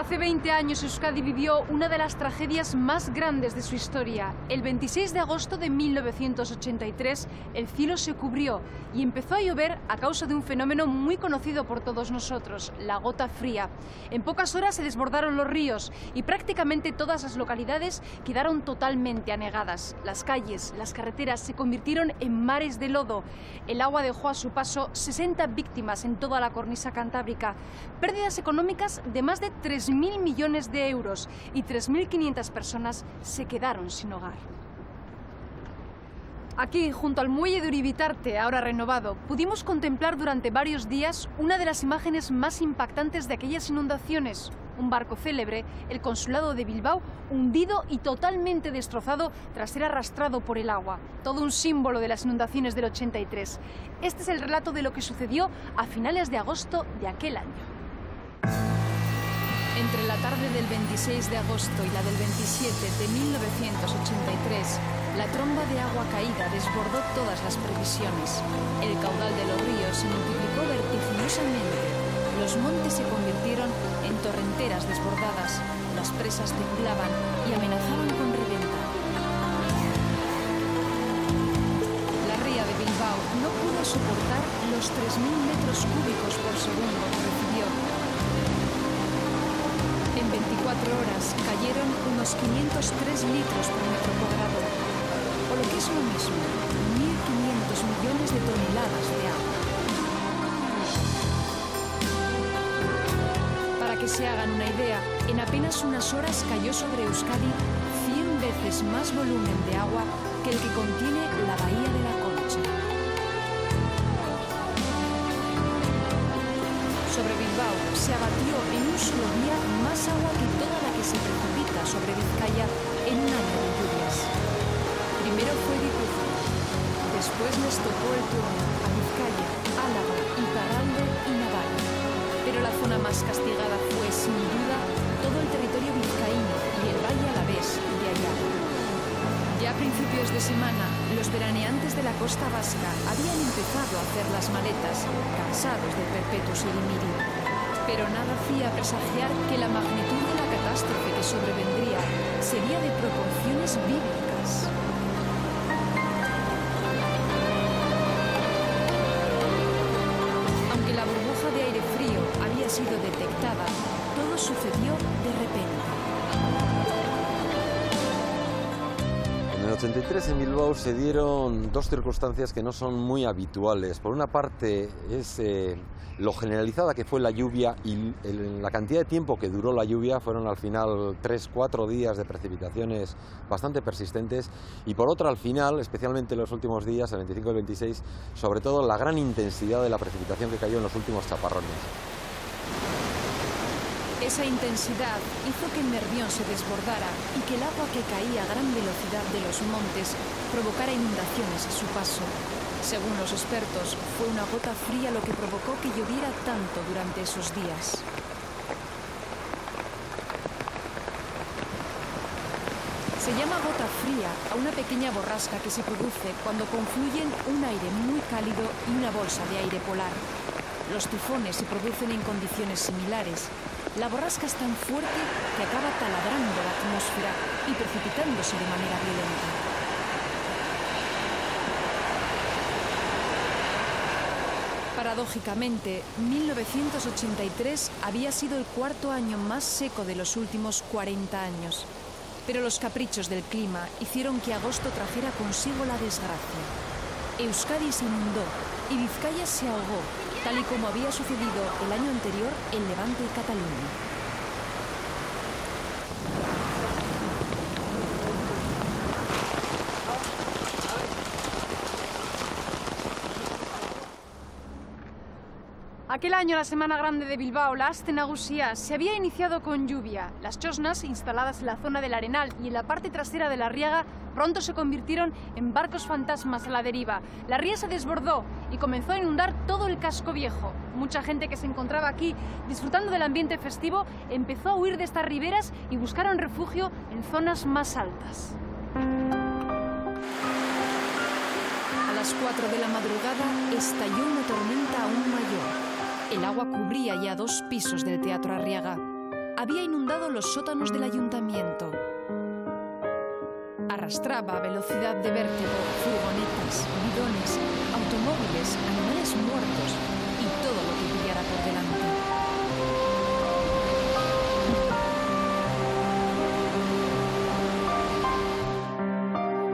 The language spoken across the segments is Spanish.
Hace 20 años Euskadi vivió una de las tragedias más grandes de su historia. El 26 de agosto de 1983 el cielo se cubrió y empezó a llover a causa de un fenómeno muy conocido por todos nosotros, la gota fría. En pocas horas se desbordaron los ríos y prácticamente todas las localidades quedaron totalmente anegadas. Las calles, las carreteras se convirtieron en mares de lodo. El agua dejó a su paso 60 víctimas en toda la cornisa cantábrica, pérdidas económicas de más de 3.000 millones de euros y 3.500 personas se quedaron sin hogar. Aquí, junto al muelle de Uribitarte, ahora renovado, pudimos contemplar durante varios días una de las imágenes más impactantes de aquellas inundaciones. Un barco célebre, el Consulado de Bilbao, hundido y totalmente destrozado tras ser arrastrado por el agua. Todo un símbolo de las inundaciones del 83. Este es el relato de lo que sucedió a finales de agosto de aquel año. Entre la tarde del 26 de agosto y la del 27 de 1983, la tromba de agua caída desbordó todas las previsiones. El caudal de los ríos se multiplicó vertiginosamente. Los montes se convirtieron en torrenteras desbordadas. Las presas temblaban y amenazaban con reventar. La ría de Bilbao no pudo soportar los 3.000 metros cúbicos por segundo que recibió. En 24 horas cayeron unos 503 litros por metro cuadrado, o lo que es lo mismo, 1.500 millones de toneladas de agua. Para que se hagan una idea, en apenas unas horas cayó sobre Euskadi 100 veces más volumen de agua que el que contiene la bahía de la Concha. Sobre Bilbao se abatió en un solo día más agua que toda la que se precipita sobre Vizcaya en un año de lluvias. Primero fue Guipúzcoa, después les tocó el turno a Vizcaya, Álava, Iparralde y Navarra. Pero la zona más castigada fue, sin duda, todo el territorio vizcaíno y el valle alavés de Ayala. Ya a principios de semana, los veraneantes de la costa vasca habían empezado a hacer las maletas, cansados del perpetuus idem. Pero nada hacía presagiar que la magnitud de la catástrofe que sobrevendría sería de proporciones bíblicas. Aunque la burbuja de aire frío había sido detectada, todo sucedió de repente. En el 83 en Bilbao se dieron dos circunstancias que no son muy habituales. Por una parte es lo generalizada que fue la lluvia y la cantidad de tiempo que duró la lluvia. Fueron al final 3-4 días de precipitaciones bastante persistentes. Y por otra, al final, especialmente en los últimos días, el 25 y el 26, sobre todo la gran intensidad de la precipitación que cayó en los últimos chaparrones. Esa intensidad hizo que el Nervión se desbordara y que el agua que caía a gran velocidad de los montes provocara inundaciones a su paso. Según los expertos, fue una gota fría lo que provocó que lloviera tanto durante esos días. Se llama gota fría a una pequeña borrasca que se produce cuando confluyen un aire muy cálido y una bolsa de aire polar. Los tifones se producen en condiciones similares. La borrasca es tan fuerte que acaba taladrando la atmósfera y precipitándose de manera violenta. Paradójicamente, 1983 había sido el cuarto año más seco de los últimos 40 años. Pero los caprichos del clima hicieron que agosto trajera consigo la desgracia. Euskadi se inundó y Vizcaya se ahogó, tal y como había sucedido el año anterior en Levante y Cataluña. Aquel año la Semana Grande de Bilbao, la Aste Nagusia, se había iniciado con lluvia. Las chosnas, instaladas en la zona del Arenal y en la parte trasera de la riaga, pronto se convirtieron en barcos fantasmas a la deriva. La ría se desbordó y comenzó a inundar todo el casco viejo. Mucha gente que se encontraba aquí disfrutando del ambiente festivo empezó a huir de estas riberas y buscaron refugio en zonas más altas. A las 4 de la madrugada estalló una tormenta aún mayor. El agua cubría ya 2 pisos del Teatro Arriaga. había inundado los sótanos del ayuntamiento. Arrastraba a velocidad de vértigo furgonetas, bidones, automóviles, animales muertos y todo lo que pillara por delante.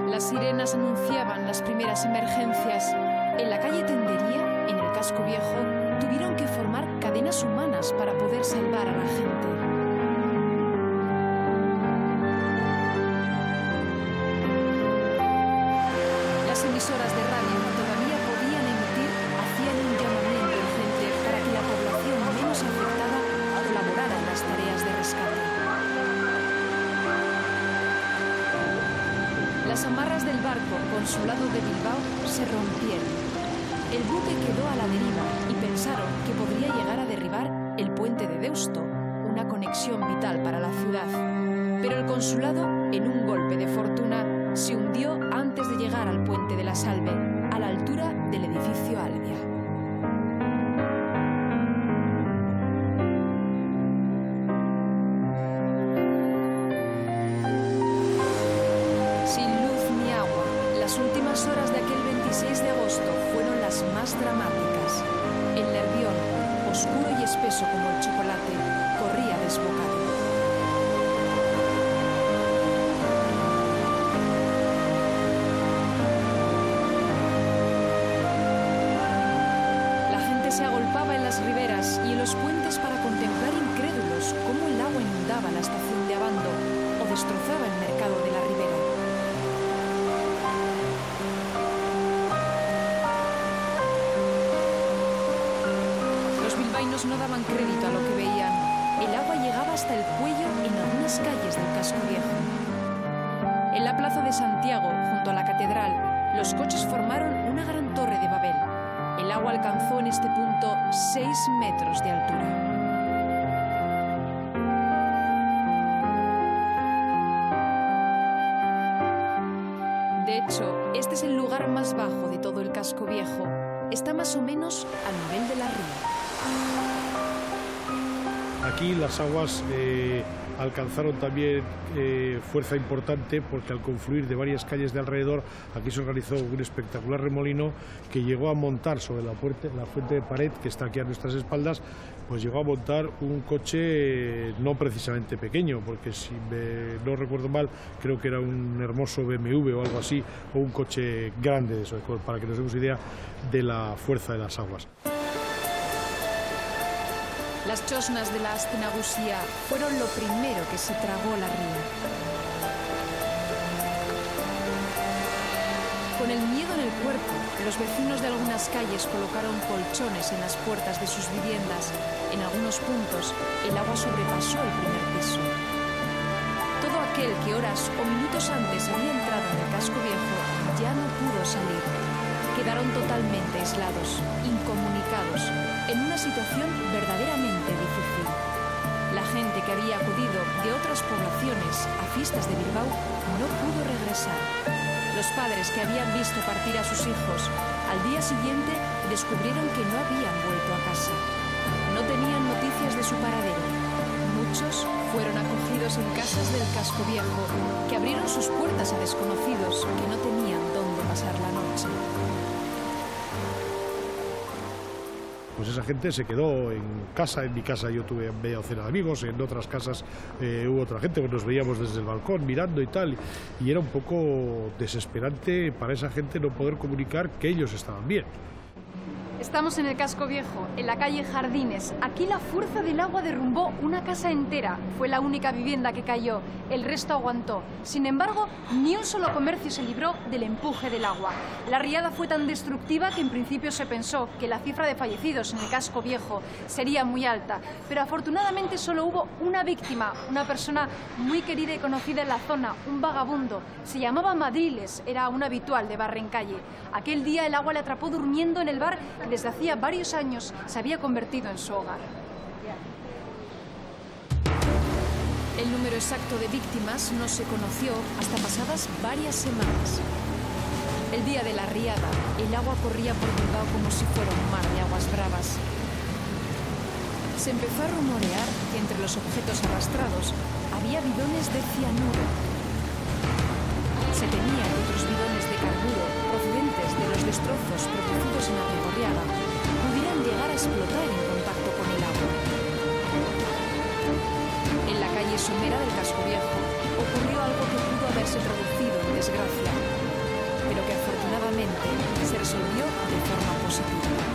Las sirenas anunciaban las primeras emergencias. En la calle Tendería, en el casco viejo, tuvieron que formar cadenas humanas para poder salvar a la gente. Las emisoras de radio que todavía podían emitir hacían un llamamiento urgente para que la población menos afectada colaborara en las tareas de rescate. Las amarras del barco Consulado de Bilbao se rompieron. El buque quedó a la deriva y pensaron que podría llegar a derribar el puente de Deusto, una conexión vital para la ciudad. Pero el consulado, en un golpe de fortuna, se hundió antes de llegar al puente de la Salve, a la altura del edificio Albia. Sin luz ni agua, las últimas horas de aquel 26 de agosto fueron las más dramáticas. El Nervión, oscuro y espeso como el chocolate, corría desbocado. La gente se agolpaba en las riberas y en los puentes para contemplar incrédulos cómo el agua inundaba la estación de Abando o destrozaba el mercado de la ribera. No daban crédito a lo que veían. El agua llegaba hasta el cuello en algunas calles del casco viejo. En la plaza de Santiago, junto a la catedral, los coches formaron una gran torre de Babel. El agua alcanzó en este punto 6 metros de altura. De hecho, este es el lugar más bajo de todo el casco viejo. Está más o menos a nivel de la ría. Aquí las aguas alcanzaron también fuerza importante porque al confluir de varias calles de alrededor, aquí se organizó un espectacular remolino que llegó a montar sobre la fuente de pared que está aquí a nuestras espaldas, pues llegó a montar un coche no precisamente pequeño, porque si no recuerdo mal, creo que era un hermoso BMW o algo así, o un coche grande de eso, para que nos demos idea de la fuerza de las aguas. Las chosnas de la Astenagusía fueron lo primero que se tragó la ría. Con el miedo en el cuerpo, los vecinos de algunas calles colocaron colchones en las puertas de sus viviendas. En algunos puntos, el agua sobrepasó el primer piso. Todo aquel que horas o minutos antes había entrado en el casco viejo ya no pudo salir. Quedaron totalmente aislados, incomunicados, en una situación verdaderamente difícil. La gente que había acudido de otras poblaciones a fiestas de Bilbao no pudo regresar. Los padres que habían visto partir a sus hijos, al día siguiente descubrieron que no habían vuelto a casa. No tenían noticias de su paradero. Muchos fueron acogidos en casas del casco viejo, que abrieron sus puertas a desconocidos que no tenían dónde pasar la noche. Pues esa gente se quedó en casa. En mi casa yo tuve media docena de amigos, en otras casas hubo otra gente, pues nos veíamos desde el balcón mirando y tal, y era un poco desesperante para esa gente no poder comunicar que ellos estaban bien. Estamos en el casco viejo, en la calle Jardines. Aquí la fuerza del agua derrumbó una casa entera. Fue la única vivienda que cayó. El resto aguantó. Sin embargo, ni un solo comercio se libró del empuje del agua. La riada fue tan destructiva que en principio se pensó que la cifra de fallecidos en el casco viejo sería muy alta. Pero afortunadamente solo hubo una víctima, una persona muy querida y conocida en la zona, un vagabundo. Se llamaba Madriles, era un habitual de bar en calle. Aquel día el agua le atrapó durmiendo en el bar que desde hacía varios años se había convertido en su hogar. El número exacto de víctimas no se conoció hasta pasadas varias semanas. El día de la riada, el agua corría por Bilbao como si fuera un mar de aguas bravas. Se empezó a rumorear que entre los objetos arrastrados había bidones de cianuro. Se temía que otros bidones de carburo procedentes de los destrozos producidos en Arrigorriaga pudieran llegar a explotar en contacto con el agua. En la calle somera del Casco Viejo ocurrió algo que pudo haberse traducido en desgracia, pero que afortunadamente se resolvió de forma positiva.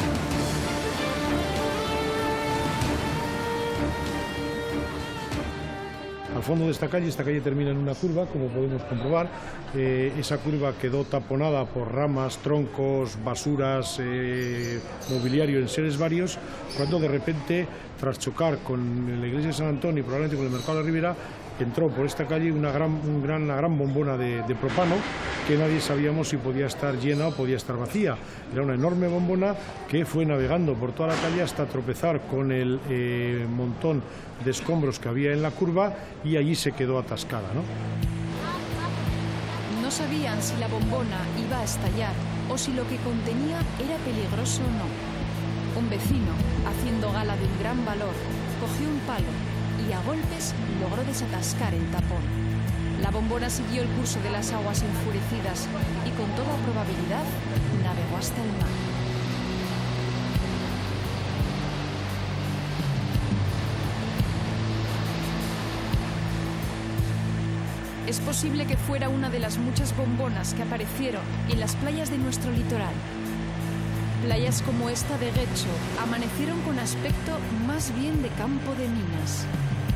Al fondo de esta calle termina en una curva, como podemos comprobar. Esa curva quedó taponada por ramas, troncos, basuras, mobiliario, enseres varios, cuando de repente, tras chocar con la iglesia de San Antonio y probablemente con el mercado de Ribera, entró por esta calle una gran bombona de propano que nadie sabíamos si podía estar llena o podía estar vacía. Era una enorme bombona que fue navegando por toda la calle hasta tropezar con el montón de escombros que había en la curva y allí se quedó atascada, ¿no? No sabían si la bombona iba a estallar o si lo que contenía era peligroso o no. Un vecino, haciendo gala de un gran valor, cogió un palo y a golpes logró desatascar el tapón. La bombona siguió el curso de las aguas enfurecidas y con toda probabilidad navegó hasta el mar. Es posible que fuera una de las muchas bombonas que aparecieron en las playas de nuestro litoral. Playas como esta de Guecho amanecieron con aspecto más bien de campo de minas.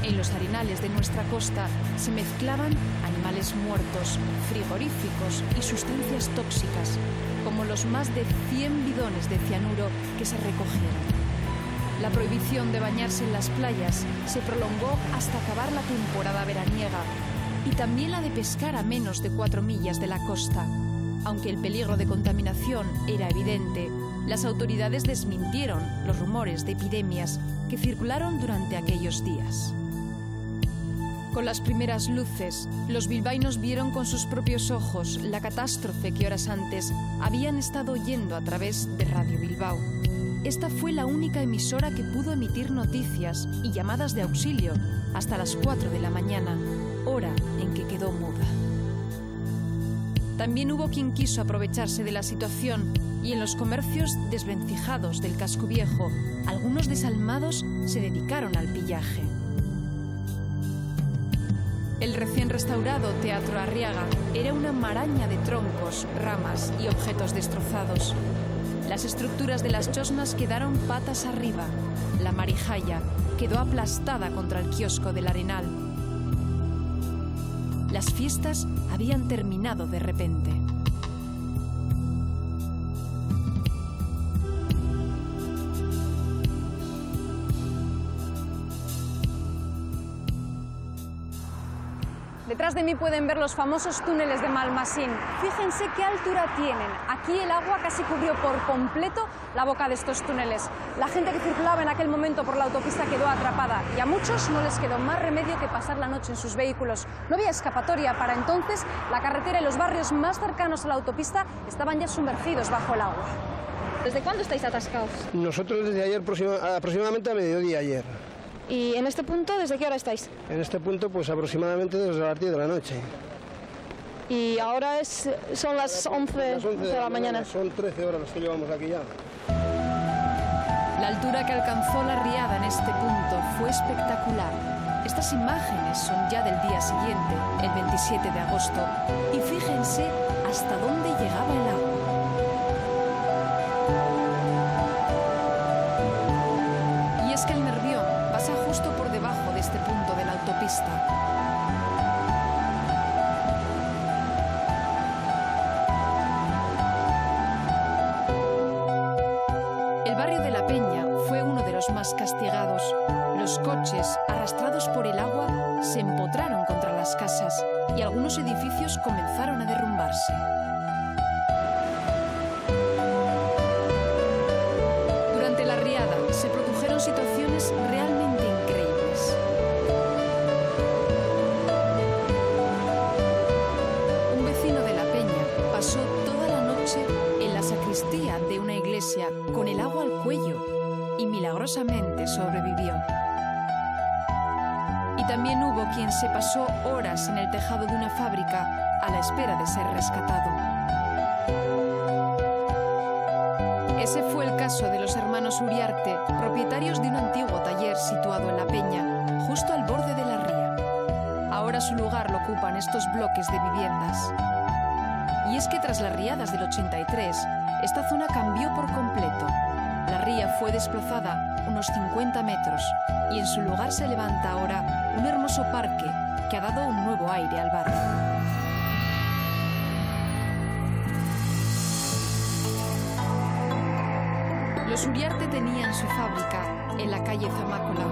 En los arenales de nuestra costa se mezclaban animales muertos, frigoríficos y sustancias tóxicas, como los más de 100 bidones de cianuro que se recogieron. La prohibición de bañarse en las playas se prolongó hasta acabar la temporada veraniega y también la de pescar a menos de 4 millas de la costa. Aunque el peligro de contaminación era evidente, las autoridades desmintieron los rumores de epidemias que circularon durante aquellos días. Con las primeras luces, los bilbaínos vieron con sus propios ojos la catástrofe que horas antes habían estado oyendo a través de Radio Bilbao. Esta fue la única emisora que pudo emitir noticias y llamadas de auxilio hasta las 4 de la mañana, hora en que quedó muda. También hubo quien quiso aprovecharse de la situación y en los comercios desvencijados del Casco Viejo, algunos desalmados se dedicaron al pillaje. El recién restaurado Teatro Arriaga era una maraña de troncos, ramas y objetos destrozados. Las estructuras de las chosnas quedaron patas arriba. La marijaya quedó aplastada contra el kiosco del Arenal. Las fiestas habían terminado de repente. Detrás de mí pueden ver los famosos túneles de Malmasín. Fíjense qué altura tienen. Aquí el agua casi cubrió por completo la boca de estos túneles. La gente que circulaba en aquel momento por la autopista quedó atrapada y a muchos no les quedó más remedio que pasar la noche en sus vehículos. No había escapatoria. Para entonces, la carretera y los barrios más cercanos a la autopista estaban ya sumergidos bajo el agua. ¿Desde cuándo estáis atascados? Nosotros desde ayer, aproximadamente a mediodía ayer. ¿Y en este punto desde qué hora estáis? En este punto, pues aproximadamente desde las 10 de la noche. Y ahora son las 11 de la mañana. Son 13 horas las que llevamos aquí ya. La altura que alcanzó la riada en este punto fue espectacular. Estas imágenes son ya del día siguiente, el 27 de agosto, y fíjense hasta dónde llegaba el agua. Y es que el Nervión pasa justo por debajo de este punto de la autopista. El barrio de La Peña fue uno de los más castigados. Los coches, arrastrados por el agua, se empotraron contra las casas y algunos edificios comenzaron a derrumbarse. Durante la riada se produjeron situaciones realmente increíbles. Un vecino de La Peña pasó toda la noche en la sacristía de una iglesia con el agua al cuello y milagrosamente milagrosamente sobrevivió. Y también hubo quien se pasó horas en el tejado de una fábrica a la espera de ser rescatado. Ese fue el caso de los hermanos Uriarte, propietarios de un antiguo taller situado en La Peña, justo al borde de la ría. Ahora su lugar lo ocupan estos bloques de viviendas. Y es que tras las riadas del 83, esta zona cambió por completo. La ría fue desplazada unos 50 metros y en su lugar se levanta ahora un hermoso parque que ha dado un nuevo aire al barrio. Los Uriarte tenían su fábrica en la calle Zamácola.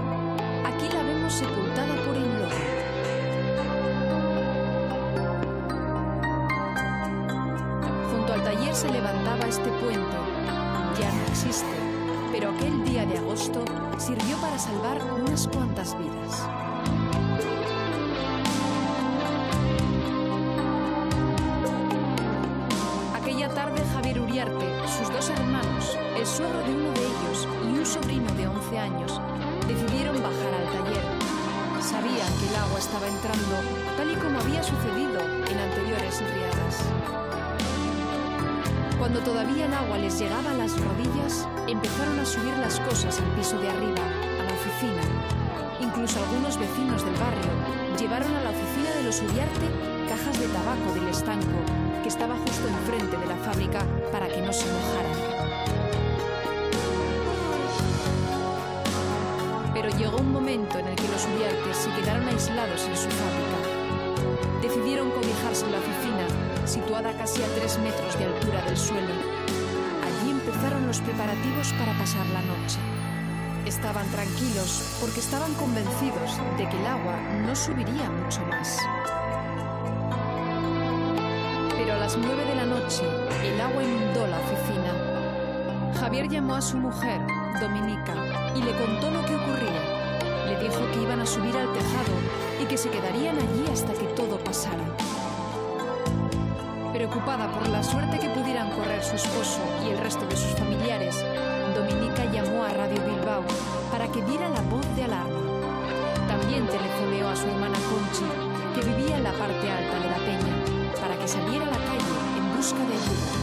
Aquí la vemos sepultada por el lobo. Junto al taller se levantaba este puente. Ya no existe, pero aquel día de agosto sirvió para salvar unas cuantas vidas. Aquella tarde Javier Uriarte, sus dos hermanos, el suegro de uno de ellos y un sobrino de 11 años, decidieron bajar al taller. Sabían que el agua estaba entrando, tal y como había sucedido en anteriores riadas. Cuando todavía el agua les llegaba a las rodillas, empezaron a subir las cosas al piso de arriba, a la oficina. Incluso algunos vecinos del barrio llevaron a la oficina de los Uriarte cajas de tabaco del estanco, que estaba justo enfrente de la fábrica, para que no se mojaran. Pero llegó un momento en el que los Uriarte se quedaron aislados en su fábrica. Decidieron cobijarse en la oficina, situada casi a 3 metros de altura del suelo. Allí empezaron los preparativos para pasar la noche. Estaban tranquilos porque estaban convencidos de que el agua no subiría mucho más. Pero a las 9 de la noche, el agua inundó la oficina. Javier llamó a su mujer, Dominica, y le contó lo que ocurría. Le dijo que iban a subir al tejado y que se quedarían allí hasta que todo pasara. Preocupada por la suerte que pudieran correr su esposo y el resto de sus familiares, Dominica llamó a Radio Bilbao para que diera la voz de alarma. También telefoneó a su hermana Conchi, que vivía en la parte alta de La Peña, para que saliera a la calle en busca de ayuda.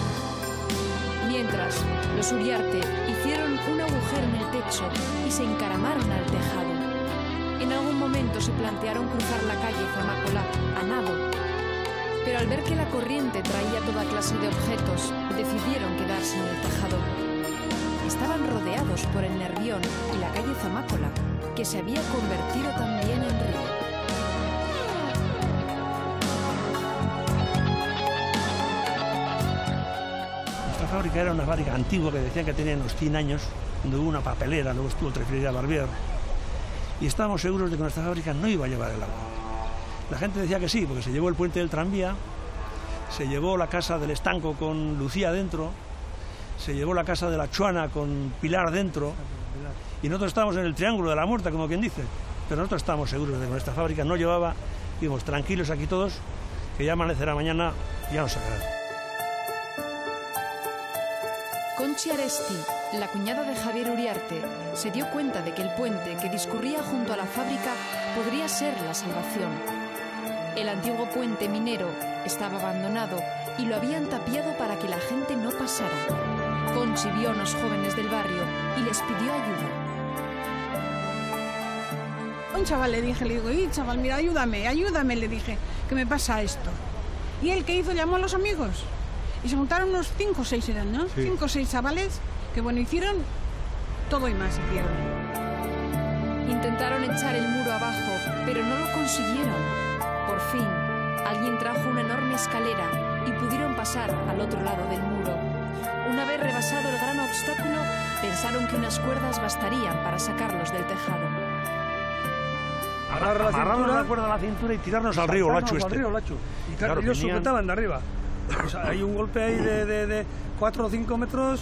Mientras, los Uriarte hicieron un agujero en el techo y se encaramaron al tejado. En algún momento se plantearon cruzar la calle Zamácola a nado, pero al ver que la corriente traía toda clase de objetos, decidieron quedarse en el tejado. Estaban rodeados por el Nervión y la calle Zamácola, que se había convertido también en río. Esta fábrica era una fábrica antigua que decían que tenía unos 100 años, donde hubo una papelera, luego estuvo el Trefillería Barbier, y estábamos seguros de que nuestra fábrica no iba a llevar el agua. La gente decía que sí, porque se llevó el puente del tranvía, se llevó la casa del estanco con Lucía dentro, se llevó la casa de la Chuana con Pilar dentro, y nosotros estábamos en el triángulo de la muerte, como quien dice, pero nosotros estábamos seguros de que nuestra fábrica no llevaba, íbamos tranquilos aquí todos, que ya amanecerá mañana y ya nos sacarán. Conchi Aresti, la cuñada de Javier Uriarte, se dio cuenta de que el puente que discurría junto a la fábrica podría ser la salvación. El antiguo puente minero estaba abandonado y lo habían tapiado para que la gente no pasara. Conchi vio a unos jóvenes del barrio y les pidió ayuda. Un chaval le digo, chaval, mira, ayúdame, le dije, que me pasa esto. ¿Y él qué hizo? Llamó a los amigos. Y se montaron unos 5 o 6 eran, ¿no? Sí. 5 o 6 chavales que, bueno, hicieron todo y más hicieron. Intentaron echar el muro abajo, pero no lo consiguieron. Por fin, alguien trajo una enorme escalera y pudieron pasar al otro lado del muro. Una vez rebasado el gran obstáculo, pensaron que unas cuerdas bastarían para sacarlos del tejado. Amarrarnos la cuerda a la cintura y tirarnos al río Lacho este. Y claro, ellos sujetaban de arriba. O sea, hay un golpe ahí de 4 o 5 metros.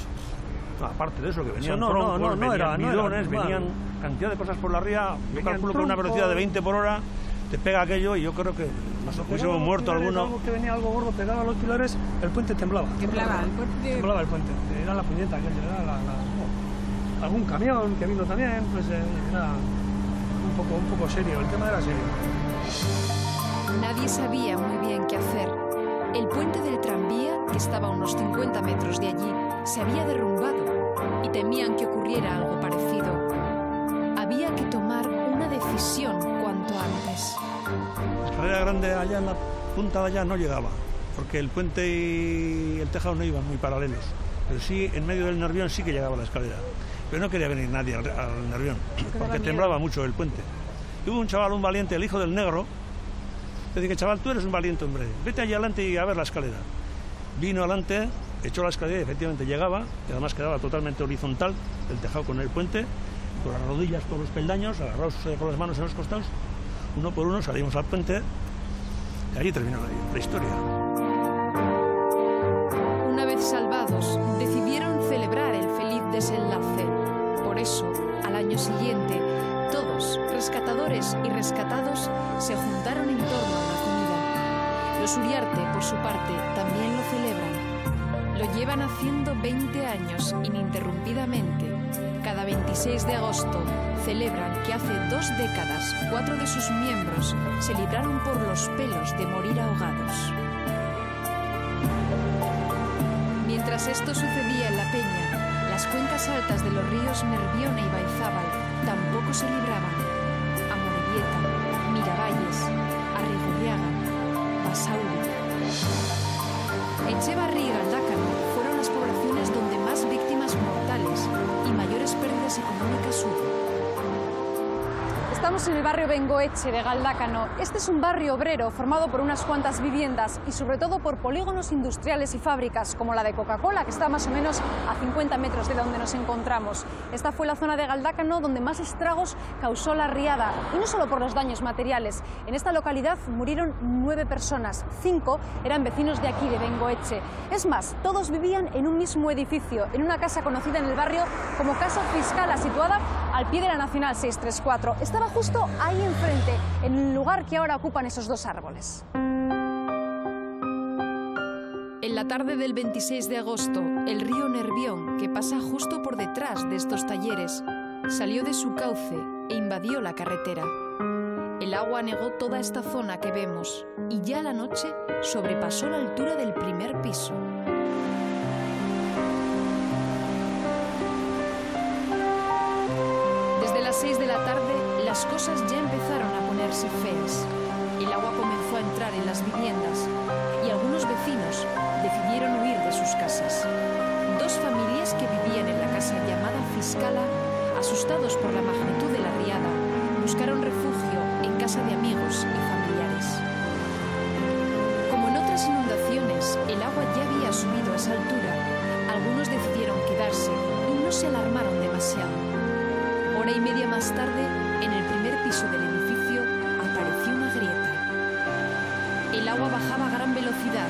No, aparte de eso, que venían bidones, venían cantidad de cosas por la ría. Yo calculo que una velocidad de 20 por hora te pega aquello y yo creo que nos hubiésemos muerto alguno. Algo que venía algo gordo, pegaba a los pilares, el puente temblaba. Temblaba el puente. Temblaba el puente. Era la puñeta aquella, era la... algún camión que vino también, pues nada, un poco serio, el tema era serio. Nadie sabía muy bien qué hacer. El puente del tranvía, que estaba a unos 50 metros de allí, se había derrumbado y temían que ocurriera algo parecido. Había que tomar una decisión cuanto antes. La escalera grande allá en la punta de allá no llegaba, porque el puente y el tejado no iban muy paralelos. Pero sí, en medio del Nervión sí que llegaba la escalera. Pero no quería venir nadie al Nervión, porque temblaba mucho el puente. Y hubo un chaval, un valiente, el hijo del negro, que dice: chaval, tú eres un valiente hombre, vete allí adelante y a ver la escalera. Vino adelante, echó la escalera y efectivamente llegaba, y además quedaba totalmente horizontal, el tejado con el puente, con las rodillas por los peldaños, agarrados con las manos en los costados, uno por uno salimos al puente, y allí terminó la historia. Una vez salvados, decidieron celebrar el feliz desenlace. Por eso, al año siguiente, todos, rescatadores y rescatados, se juntaron en torno a la comida. Los Uriarte, por su parte, también lo celebran. Lo llevan haciendo 20 años ininterrumpidamente. Cada 26 de agosto celebran que hace 2 décadas 4 de sus miembros se libraron por los pelos de morir ahogados. Mientras esto sucedía en La Peña, las cuencas altas de los ríos Nervión e Ibaizábal tampoco se libraban. Amorebieta, Miravalles, Arrigorriaga, Basauri. Echevarri y Galdácano fueron las poblaciones donde más víctimas mortales y mayores pérdidas económicas hubo. Estamos en el barrio Bengoetxe de Galdácano. Este es un barrio obrero formado por unas cuantas viviendas y sobre todo por polígonos industriales y fábricas como la de Coca-Cola, que está más o menos a 50 metros de donde nos encontramos. Esta fue la zona de Galdácano donde más estragos causó la riada, y no solo por los daños materiales. En esta localidad murieron 9 personas, 5 eran vecinos de aquí, de Bengoetxe. Es más, todos vivían en un mismo edificio, en una casa conocida en el barrio como Casa Fiscala, situada al pie de la Nacional 634. Estaba justo ahí enfrente, en el lugar que ahora ocupan esos 2 árboles. En la tarde del 26 de agosto, el río Nervión, que pasa justo por detrás de estos talleres, salió de su cauce e invadió la carretera. El agua anegó toda esta zona que vemos y ya a la noche sobrepasó la altura del primer piso. Desde las 6 de la tarde, las cosas ya empezaron a ponerse feas. El agua comenzó a entrar en las viviendas y algunos vecinos decidieron huir de sus casas. 2 familias que vivían en la casa llamada Fiscala, asustados por la magnitud de la riada, buscaron refugio en casa de amigos y familiares. Como en otras inundaciones, el agua ya había subido a esa altura, algunos decidieron quedarse y no se alarmaron demasiado. Hora y media más tarde, en el primer piso del edificio, apareció una grieta. El agua bajaba a gran velocidad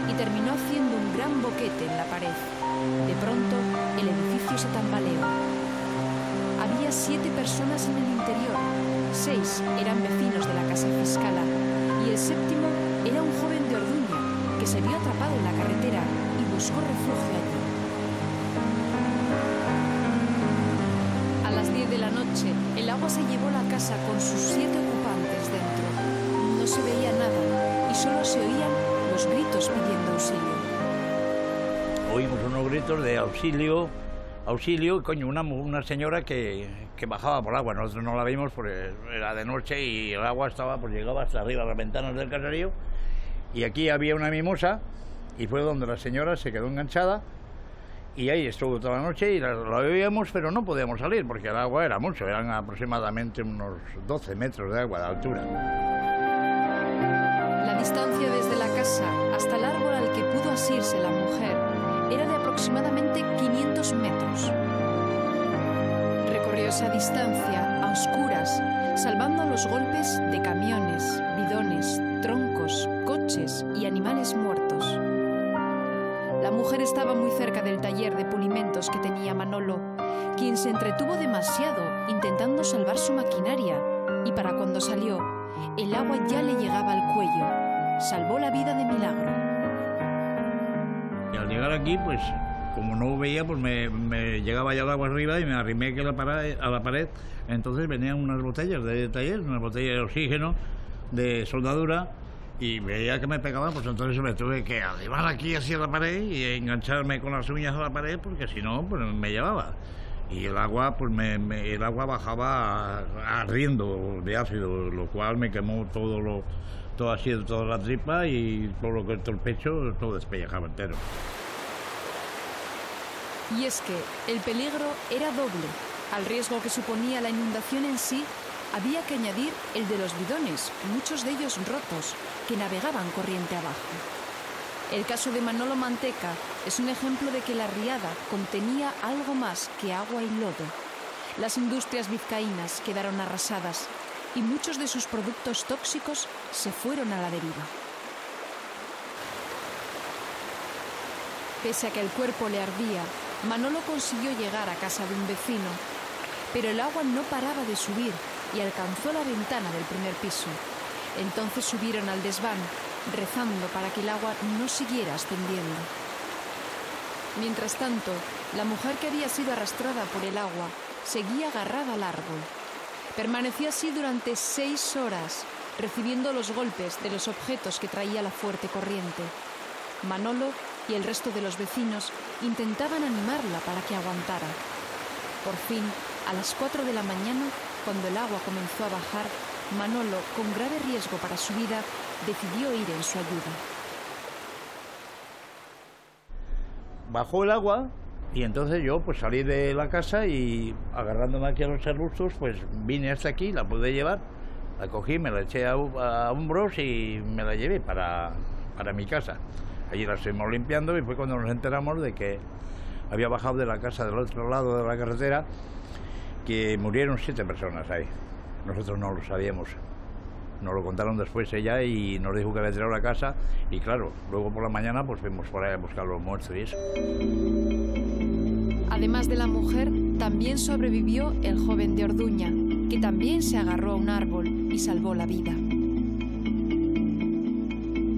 y terminó haciendo un gran boquete en la pared. De pronto, el edificio se tambaleó. Había 7 personas en el interior. 6 eran vecinos de la casa Fiscala y el 7º era un joven de Orduña que se vio atrapado en la carretera y buscó refugio allí. A las 10 de la noche, el agua se llevó la casa con sus 7 ocupantes dentro. No se veía nada y solo se oían los gritos pidiendo auxilio. Oímos unos gritos de auxilio, auxilio, coño, una señora que bajaba por el agua. Nosotros no la vimos porque era de noche y el agua estaba, pues llegaba hasta arriba a las ventanas del caserío. Y aquí había una mimosa y fue donde la señora se quedó enganchada y ahí estuvo toda la noche y la veíamos, pero no podíamos salir porque el agua era mucho, eran aproximadamente unos 12 metros de agua de altura. La distancia desde la casa hasta el árbol al que pudo asirse la mujer era de aproximadamente 500 metros. Recorrió esa distancia a oscuras, salvando los golpes de camiones, bidones, troncos, coches y animales muertos. La mujer estaba muy cerca del taller de pulimentos que tenía Manolo, quien se entretuvo demasiado intentando salvar su maquinaria, y para cuando salió, el agua ya le llegaba al cuello. Salvó la vida de milagro. Y al llegar aquí, pues como no veía, pues me llegaba ya el agua arriba y me arrimé aquí a la pared. Entonces venían unas botellas de taller, unas botellas de oxígeno, de soldadura, y veía que me pegaban, pues entonces me tuve que arribar aquí hacia la pared y engancharme con las uñas a la pared, porque si no, pues me llevaba. Y el agua, pues el agua bajaba ardiendo de ácido, lo cual me quemó todo así, toda la tripa y todo el pecho, todo despellejaba entero. Y es que el peligro era doble. Al riesgo que suponía la inundación en sí, había que añadir el de los bidones, muchos de ellos rotos, que navegaban corriente abajo. El caso de Manolo Manteca es un ejemplo de que la riada contenía algo más que agua y lodo. Las industrias vizcaínas quedaron arrasadas y muchos de sus productos tóxicos se fueron a la deriva. Pese a que el cuerpo le ardía, Manolo consiguió llegar a casa de un vecino, pero el agua no paraba de subir y alcanzó la ventana del primer piso. Entonces subieron al desván, rezando para que el agua no siguiera ascendiendo. Mientras tanto, la mujer que había sido arrastrada por el agua seguía agarrada al árbol. Permaneció así durante 6 horas, recibiendo los golpes de los objetos que traía la fuerte corriente. Manolo y el resto de los vecinos intentaban animarla para que aguantara. Por fin, a las 4 de la mañana, cuando el agua comenzó a bajar, Manolo, con grave riesgo para su vida, decidió ir en su ayuda. Bajó el agua y entonces yo pues salí de la casa y agarrándome aquí a los arbustos, pues vine hasta aquí, la pude llevar, la cogí, me la eché a hombros y me la llevé para mi casa. Allí la estuvimos limpiando y fue cuando nos enteramos de que había bajado de la casa del otro lado de la carretera, que murieron 7 personas ahí. Nosotros no lo sabíamos. Nos lo contaron después ella y nos dijo que había tirado la casa y claro, luego por la mañana pues fuimos por ahí a buscar los muertos y eso. Además de la mujer, también sobrevivió el joven de Orduña, que también se agarró a un árbol y salvó la vida.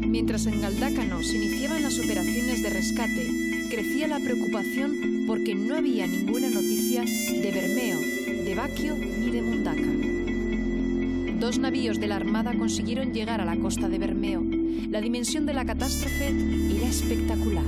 Mientras en Galdácano se iniciaban las operaciones de rescate, crecía la preocupación porque no había ninguna noticia de Bermeo, de Baquio ni de Mundaca. 2 navíos de la Armada consiguieron llegar a la costa de Bermeo. La dimensión de la catástrofe era espectacular.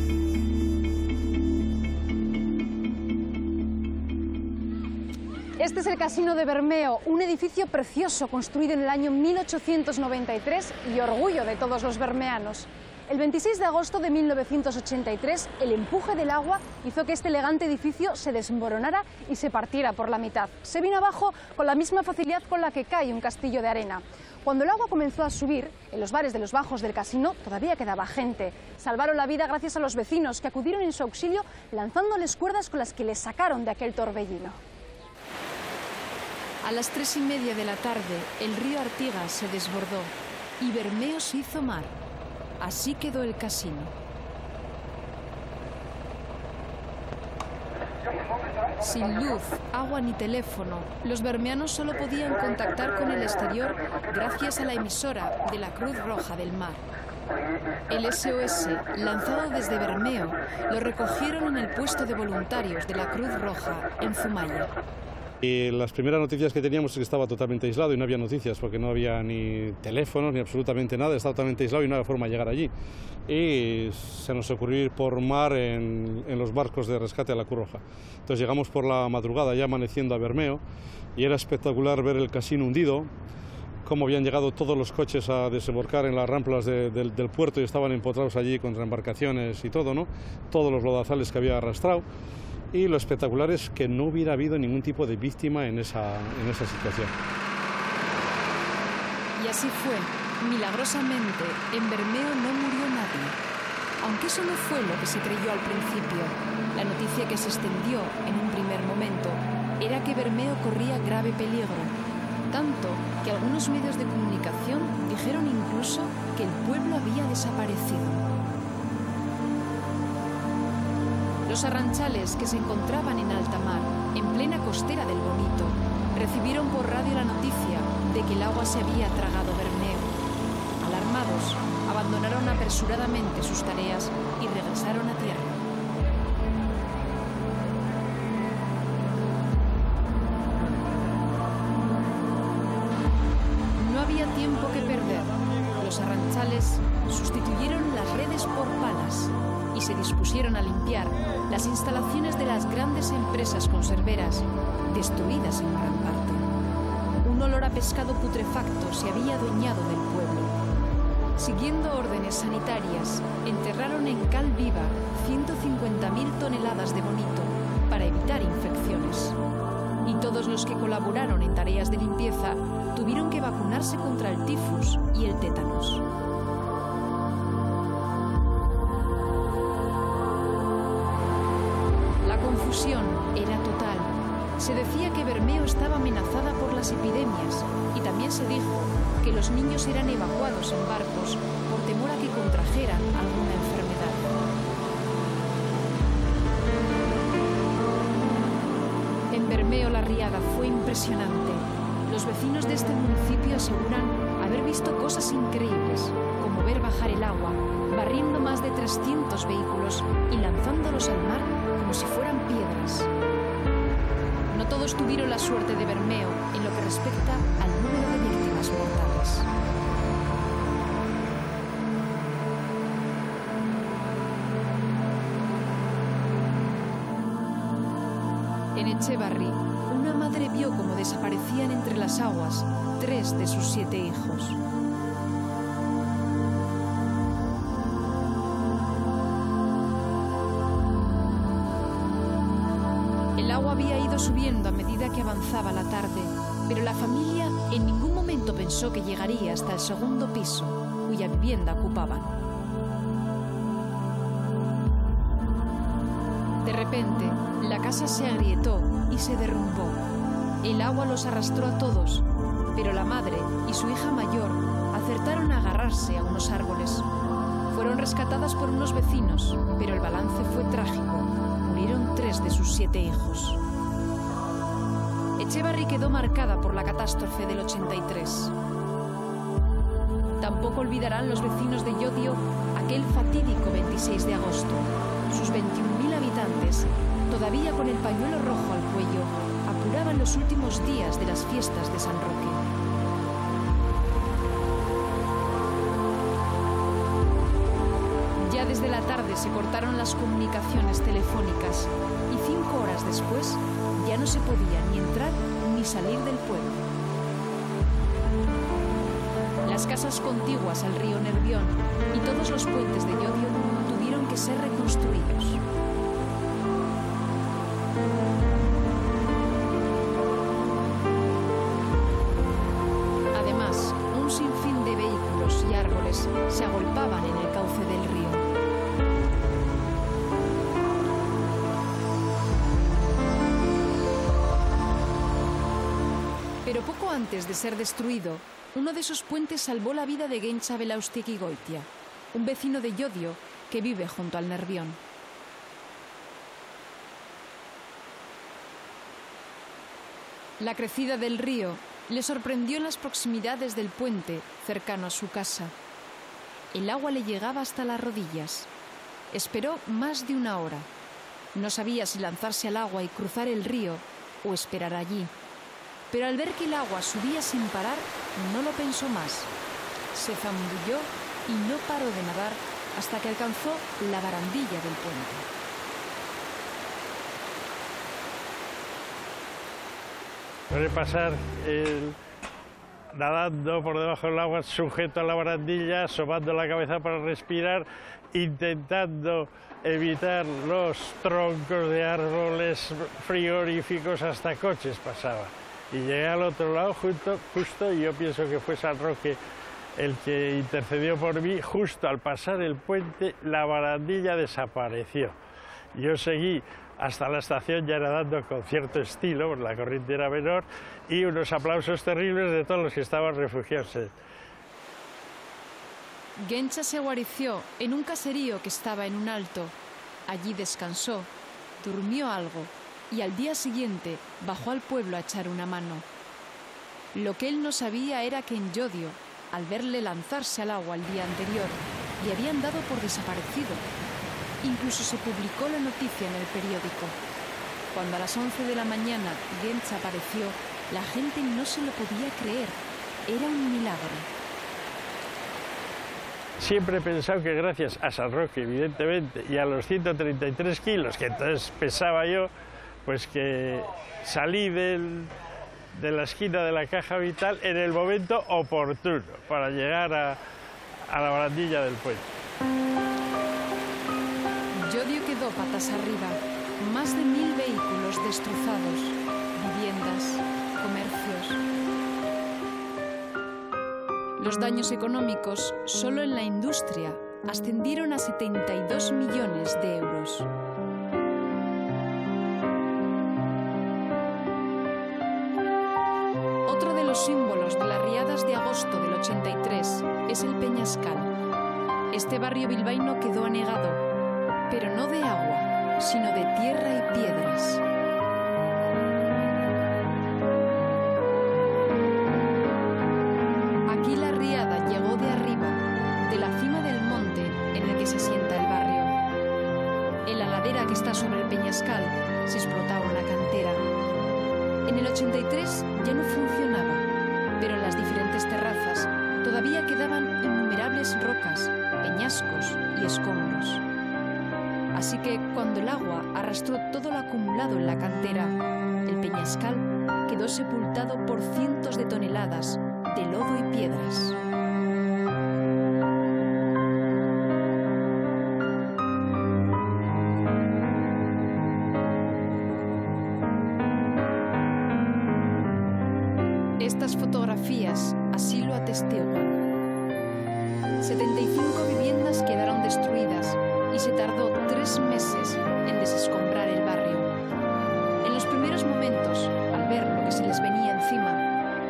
Este es el Casino de Bermeo, un edificio precioso construido en el año 1893 y orgullo de todos los bermeanos. El 26 de agosto de 1983, el empuje del agua hizo que este elegante edificio se desmoronara y se partiera por la mitad. Se vino abajo con la misma facilidad con la que cae un castillo de arena. Cuando el agua comenzó a subir, en los bares de los bajos del casino todavía quedaba gente. Salvaron la vida gracias a los vecinos que acudieron en su auxilio lanzándoles cuerdas con las que les sacaron de aquel torbellino. A las 3:30 de la tarde, el río Artigas se desbordó y Bermeo se hizo mar. Así quedó el casino. Sin luz, agua ni teléfono, los bermeanos solo podían contactar con el exterior gracias a la emisora de la Cruz Roja del Mar. El SOS, lanzado desde Bermeo, lo recogieron en el puesto de voluntarios de la Cruz Roja en Zumaya. Y las primeras noticias que teníamos es que estaba totalmente aislado y no había noticias porque no había ni teléfonos ni absolutamente nada, estaba totalmente aislado y no había forma de llegar allí. Y se nos ocurrió ir por mar en los barcos de rescate a la Cruz Roja. Entonces llegamos por la madrugada ya amaneciendo a Bermeo y era espectacular ver el casino hundido, cómo habían llegado todos los coches a desembarcar en las ramplas del puerto y estaban empotrados allí contra embarcaciones y todo, ¿no? Todos los lodazales que había arrastrado. Y lo espectacular es que no hubiera habido ningún tipo de víctima en esa situación. Y así fue. Milagrosamente, en Bermeo no murió nadie. Aunque eso no fue lo que se creyó al principio. La noticia que se extendió en un primer momento era que Bermeo corría grave peligro. Tanto que algunos medios de comunicación dijeron incluso que el pueblo había desaparecido. Los arranchales que se encontraban en alta mar, en plena costera del Bonito, recibieron por radio la noticia de que el agua se había tragado Bermeo. Alarmados, abandonaron apresuradamente sus tareas y regresaron a tierra. los arranchales sustituyeron las redes por palas y se dispusieron a limpiar las instalaciones de las grandes empresas conserveras, destruidas en gran parte. Un olor a pescado putrefacto se había adueñado del pueblo. Siguiendo órdenes sanitarias, enterraron en cal viva 150.000 toneladas de bonito para evitar infecciones. Y todos los que colaboraron en tareas de limpieza tuvieron que vacunarse contra el tifus y el tétanos. La confusión era total. Se decía que Bermeo estaba amenazada por las epidemias y también se dijo que los niños eran evacuados en barcos por temor a que contrajeran alguna enfermedad. En Bermeo la riada fue impresionante. Los vecinos de este municipio aseguran haber visto cosas increíbles, como ver bajar el agua, barriendo más de 300 vehículos y lanzándolos al mar como si fueran piedras. No todos tuvieron la suerte de Bermeo en lo que respecta al número de víctimas mortales. En Echevarri, una madre vio cómo desaparecían entre las aguas 3 de sus 7 hijos. El agua había ido subiendo a medida que avanzaba la tarde, pero la familia en ningún momento pensó que llegaría hasta el segundo piso, cuya vivienda ocupaban. De repente, la casa se agrietó y se derrumbó. El agua los arrastró a todos, pero la madre y su hija mayor acertaron a agarrarse a unos árboles. Fueron rescatadas por unos vecinos, pero el balance fue trágico. Murieron 3 de sus 7 hijos. Echevarri quedó marcada por la catástrofe del 83. Tampoco olvidarán los vecinos de Llodio aquel fatídico 26 de agosto. Sus 21.000 habitantes, todavía con el pañuelo rojo al cuello, apuraban los últimos días de las fiestas de San Roque. Ya desde la tarde se cortaron las comunicaciones telefónicas y 5 horas después ya no se podía ni entrar ni salir del pueblo. Las casas contiguas al río Nervión y todos los puentes de Llodio tuvieron que ser reconstruidos. Además, un sinfín de vehículos y árboles se agolpaban en el cauce del río. Pero poco antes de ser destruido, uno de esos puentes salvó la vida de Gentxa Belaustegui-Goitia, un vecino de Llodio que vive junto al Nervión. La crecida del río le sorprendió en las proximidades del puente cercano a su casa. El agua le llegaba hasta las rodillas. Esperó más de 1 hora. No sabía si lanzarse al agua y cruzar el río o esperar allí. Pero al ver que el agua subía sin parar, no lo pensó más. Se zambulló y no paró de nadar hasta que alcanzó la barandilla del puente. Puede pasar nadando por debajo del agua, sujeto a la barandilla, asomando la cabeza para respirar, intentando evitar los troncos de árboles frigoríficos, hasta coches pasaba. Y llegué al otro lado justo, y yo pienso que fue San Roque el que intercedió por mí. Justo al pasar el puente, la barandilla desapareció. Yo seguí hasta la estación ya nadando con cierto estilo, porque la corriente era menor, y unos aplausos terribles de todos los que estaban refugiados. Gentxa se guarició en un caserío que estaba en un alto. Allí descansó, durmió algo y al día siguiente bajó al pueblo a echar una mano. Lo que él no sabía era que en Llodio, al verle lanzarse al agua el día anterior, le habían dado por desaparecido. Incluso se publicó la noticia en el periódico. Cuando a las 11 de la mañana Gentxa apareció, la gente no se lo podía creer. Era un milagro. siempre he pensado que gracias a San Roque, evidentemente, y a los 133 kilos que entonces pesaba yo, pues que salí de la esquina de la caja vital en el momento oportuno para llegar a la barandilla del puente. Llodio quedó patas arriba. Más de 1000 vehículos destrozados, viviendas, comercios. Los daños económicos, solo en la industria, ascendieron a 72 millones de euros. Otro de los símbolos de las riadas de agosto del 83 es el Peñascal. Este barrio bilbaíno quedó anegado, pero no de agua, sino de tierra y piedras. Aquí la riada llegó de arriba, de la cima del monte en el que se asienta el barrio. En la ladera que está sobre el Peñascal se explotaba una cantera. En el 83 ya no funcionaba, pero en las diferentes terrazas todavía quedaban innumerables rocas, peñascos y escombros. Así que cuando el agua arrastró todo lo acumulado en la cantera, el Peñascal quedó sepultado por cientos de toneladas de lodo y piedras. Estas fotografías así lo atestiguan. 75 viviendas quedaron destruidas y se tardó 3 meses en desescombrar el barrio. En los primeros momentos, al ver lo que se les venía encima,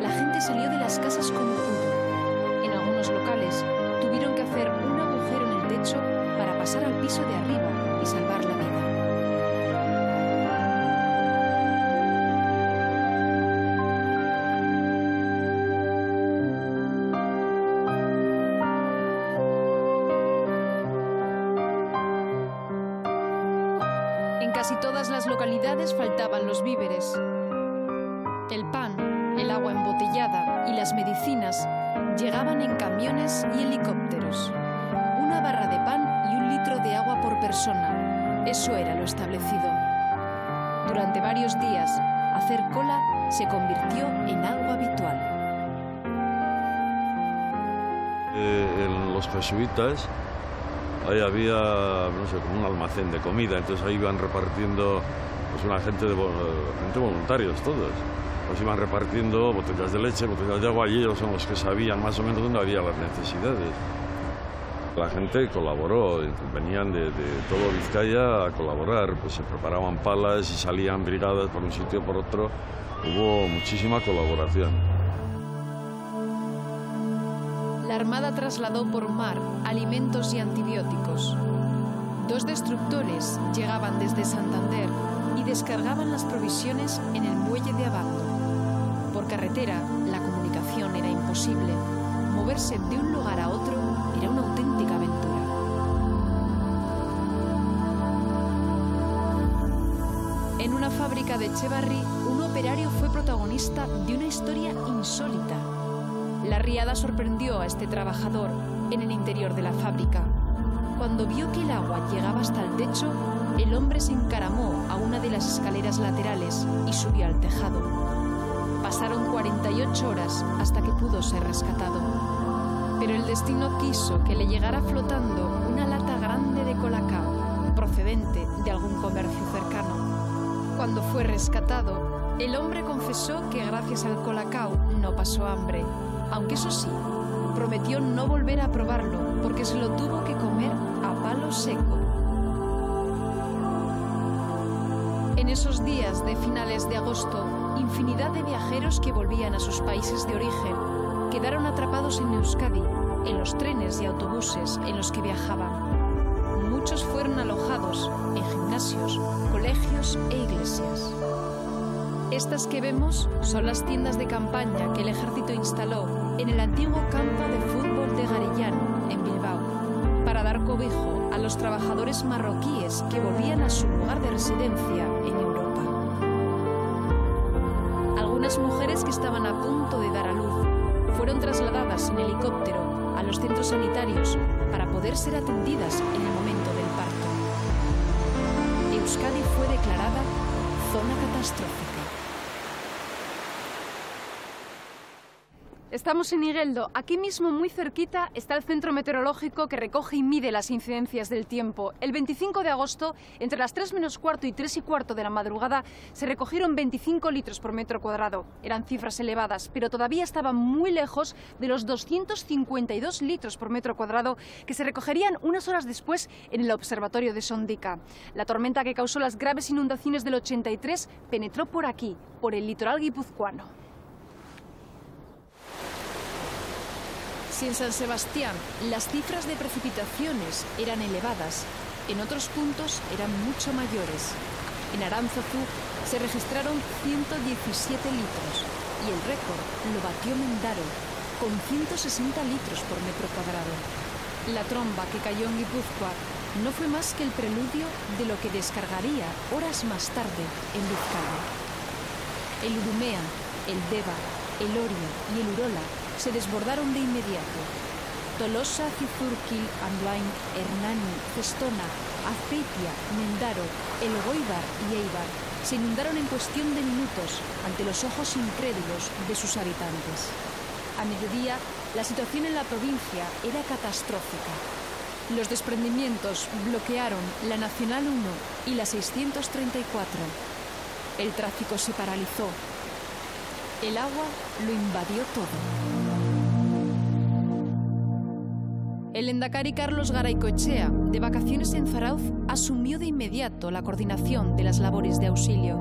la gente salió de las casas como pudo. En algunos locales tuvieron que hacer un agujero en el techo para pasar al piso de arriba y salvar la vida. En casi todas las localidades faltaban los víveres. El pan, el agua embotellada y las medicinas llegaban en camiones y helicópteros. Una barra de pan y 1 litro de agua por persona. Eso era lo establecido. Durante varios días, hacer cola se convirtió en algo habitual. En los jesuitas ahí había, no sé, como un almacén de comida, entonces ahí iban repartiendo, pues una gente voluntarios todos, pues iban repartiendo botellas de leche, botellas de agua, y ellos son los que sabían más o menos dónde había las necesidades. La gente colaboró, venían de todo Vizcaya a colaborar, pues se preparaban palas y salían brigadas por un sitio o por otro, hubo muchísima colaboración. La Armada trasladó por mar alimentos y antibióticos. 2 destructores llegaban desde Santander y descargaban las provisiones en el muelle de Abando. Por carretera, la comunicación era imposible. Moverse de un lugar a otro era una auténtica aventura. En una fábrica de Echevarri, un operario fue protagonista de una historia insólita. La riada sorprendió a este trabajador en el interior de la fábrica. Cuando vio que el agua llegaba hasta el techo, el hombre se encaramó a una de las escaleras laterales y subió al tejado. Pasaron 48 horas hasta que pudo ser rescatado. Pero el destino quiso que le llegara flotando una lata grande de colacao, procedente de algún comercio cercano. Cuando fue rescatado, el hombre confesó que gracias al colacao no pasó hambre, aunque eso sí, prometió no volver a probarlo porque se lo tuvo que comer a palo seco. En esos días de finales de agosto, infinidad de viajeros que volvían a sus países de origen quedaron atrapados en Euskadi, en los trenes y autobuses en los que viajaban. Muchos fueron alojados en gimnasios, colegios e iglesias. Estas que vemos son las tiendas de campaña que el ejército instaló en el antiguo campo de fútbol de Garellano, en Bilbao, para dar cobijo a los trabajadores marroquíes que volvían a su lugar de residencia en Europa. Algunas mujeres que estaban a punto de dar a luz fueron trasladadas en helicóptero a los centros sanitarios poder ser atendidas en el momento del parto. Euskadi fue declarada zona catastrófica. Estamos en Igueldo. Aquí mismo, muy cerquita, está el centro meteorológico que recoge y mide las incidencias del tiempo. El 25 de agosto, entre las 3 menos cuarto y 3 y cuarto de la madrugada, se recogieron 25 litros por metro cuadrado. Eran cifras elevadas, pero todavía estaban muy lejos de los 252 litros por metro cuadrado que se recogerían unas horas después en el observatorio de Sondica. La tormenta que causó las graves inundaciones del 83 penetró por aquí, por el litoral guipuzcoano. Si en San Sebastián las cifras de precipitaciones eran elevadas, en otros puntos eran mucho mayores. En Aránzazu se registraron 117 litros y el récord lo batió Mendaro, con 160 litros por metro cuadrado. La tromba que cayó en Guipúzcoa no fue más que el preludio de lo que descargaría horas más tarde en Vizcaya. El Urumea, el Deva, el Oria y el Urola se desbordaron de inmediato. Tolosa, Cizurquil, Andoain, Hernani, Cestona, Azpeitia, Mendaro, Elgoibar y Eibar se inundaron en cuestión de minutos ante los ojos incrédulos de sus habitantes. A mediodía, la situación en la provincia era catastrófica. Los desprendimientos bloquearon la Nacional 1 y la 634. El tráfico se paralizó. El agua lo invadió todo. El lehendakari Carlos Garaycoechea, de vacaciones en Zarauz, asumió de inmediato la coordinación de las labores de auxilio.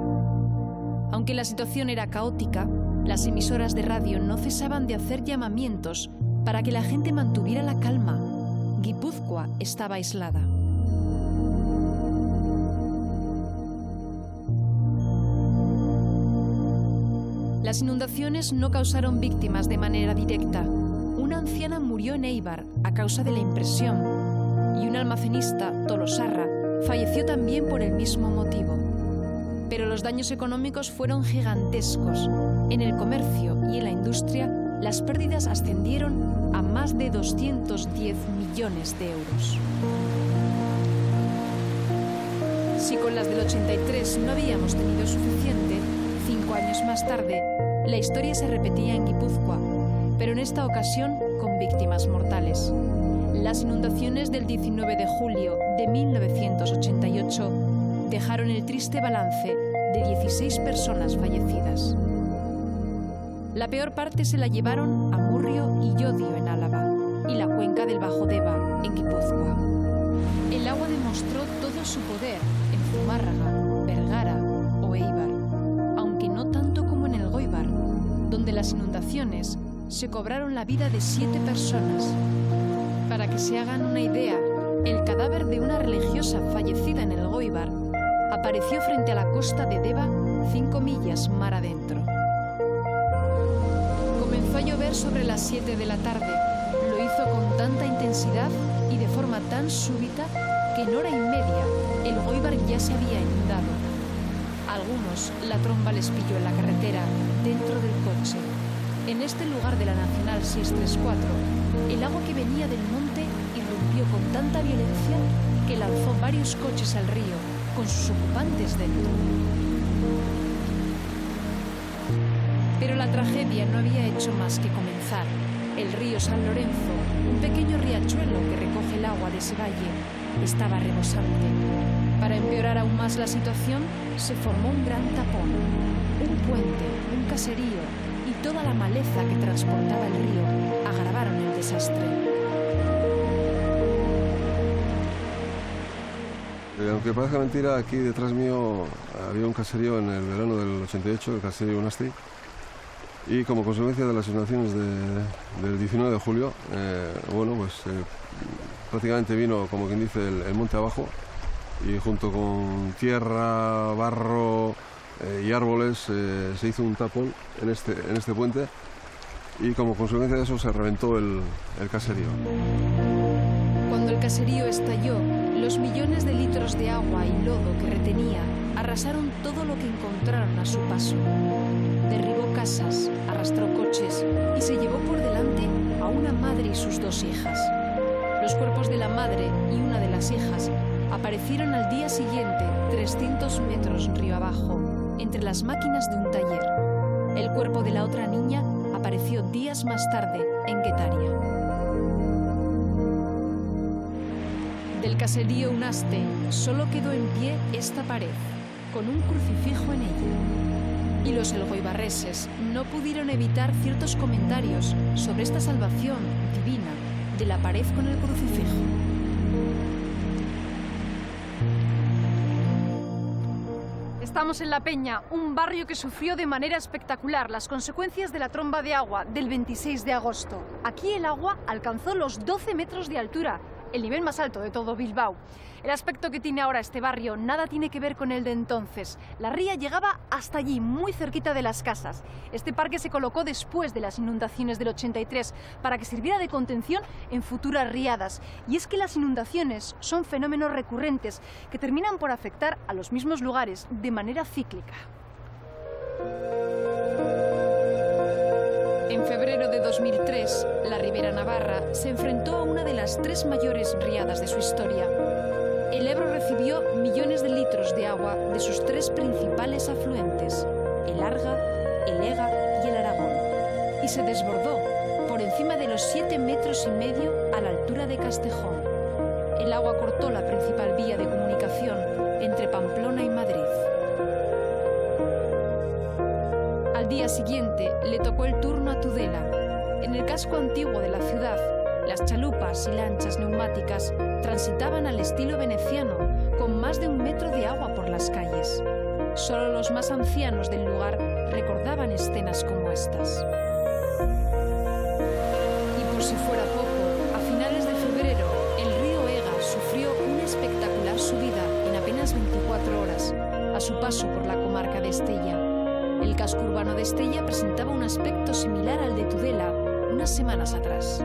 Aunque la situación era caótica, las emisoras de radio no cesaban de hacer llamamientos para que la gente mantuviera la calma. Guipúzcoa estaba aislada. Las inundaciones no causaron víctimas de manera directa. Una anciana murió en Eibar a causa de la impresión y un almacenista, Tolosarra, falleció también por el mismo motivo. Pero los daños económicos fueron gigantescos. En el comercio y en la industria, las pérdidas ascendieron a más de 210 millones de euros. Si con las del 83 no habíamos tenido suficiente, 5 años más tarde, la historia se repetía en Guipúzcoa, pero en esta ocasión con víctimas mortales. Las inundaciones del 19 de julio de 1988 dejaron el triste balance de 16 personas fallecidas. La peor parte se la llevaron Amurrio y Llodio en Álava y la cuenca del Bajo Deva en Guipúzcoa. El agua demostró todo su poder en Zumárraga, Vergara o Eibar, aunque no tanto como en el Elgoibar, donde las inundaciones se cobraron la vida de 7 personas. Para que se hagan una idea, el cadáver de una religiosa fallecida en el Elgoibar apareció frente a la costa de Deva 5 millas mar adentro. Comenzó a llover sobre las 7 de la tarde. Lo hizo con tanta intensidad y de forma tan súbita que en hora y media el Elgoibar ya se había inundado. A algunos la tromba les pilló en la carretera, dentro del coche. En este lugar de la Nacional 634, el agua que venía del monte irrumpió con tanta violencia que lanzó varios coches al río, con sus ocupantes dentro. Pero la tragedia no había hecho más que comenzar. El río San Lorenzo, un pequeño riachuelo que recoge el agua de ese valle, estaba rebosante. Para empeorar aún más la situación, se formó un gran tapón. Un puente, un caserío y toda la maleza que transportaba el río agravaron el desastre. Aunque parezca mentira, aquí detrás mío había un caserío en el verano del 88, el caserío Unasti, y como consecuencia de las inundaciones del 19 de julio, prácticamente vino, como quien dice, el monte abajo, y junto con tierra, barro y árboles se hizo un tapón en este puente, y como consecuencia de eso se reventó el caserío. Cuando el caserío estalló, los millones de litros de agua y lodo que retenía arrasaron todo lo que encontraron a su paso. Derribó casas, arrastró coches y se llevó por delante a una madre y sus 2 hijas. Los cuerpos de la madre y una de las hijas aparecieron al día siguiente 300 metros río abajo, entre las máquinas de un taller. El cuerpo de la otra niña apareció días más tarde en Guetaria. Del caserío Unaste solo quedó en pie esta pared, con un crucifijo en ella. Y los elgoibarreses no pudieron evitar ciertos comentarios sobre esta salvación divina de la pared con el crucifijo. Estamos en La Peña, un barrio que sufrió de manera espectacular las consecuencias de la tromba de agua del 26 de agosto. Aquí el agua alcanzó los 12 metros de altura, el nivel más alto de todo Bilbao. El aspecto que tiene ahora este barrio nada tiene que ver con el de entonces. La ría llegaba hasta allí, muy cerquita de las casas. Este parque se colocó después de las inundaciones del 83 para que sirviera de contención en futuras riadas. Y es que las inundaciones son fenómenos recurrentes que terminan por afectar a los mismos lugares de manera cíclica. En febrero de 2003, la Ribera Navarra se enfrentó a una de las 3 mayores riadas de su historia. El Ebro recibió millones de litros de agua de sus 3 principales afluentes, el Arga, el Ega y el Aragón, y se desbordó por encima de los 7,5 metros a la altura de Castejón. El agua cortó la principal vía de comunicación entre Pamplona y Madrid. Al día siguiente le tocó el turno a Tudela. En el casco antiguo de la ciudad, las chalupas y lanchas neumáticas transitaban al estilo veneciano, con más de 1 metro de agua por las calles. Solo los más ancianos del lugar recordaban escenas como estas. Y por si fuera poco, a finales de febrero, el río Ega sufrió una espectacular subida en apenas 24 horas, a su paso por la comarca de Estella. El casco urbano de Estella presentaba un aspecto similar al de Tudela unas semanas atrás.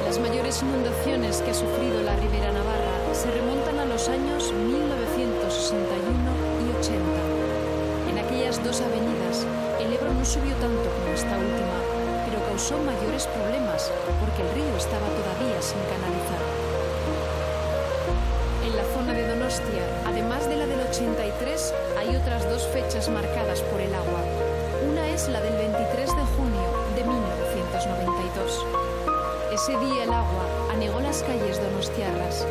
Las mayores inundaciones que ha sufrido la Ribera Navarra se remontan a los años 1961 y 80. En aquellas 2 avenidas, el Ebro no subió tanto como esta última, pero causó mayores problemas porque el río estaba todavía sin canalizar. En la zona de Donostia, además de la del 83, hay otras 2 fechas marcadas por el agua. Una es la del 23 de junio de 1992. Ese día el agua anegó las calles donostiarras.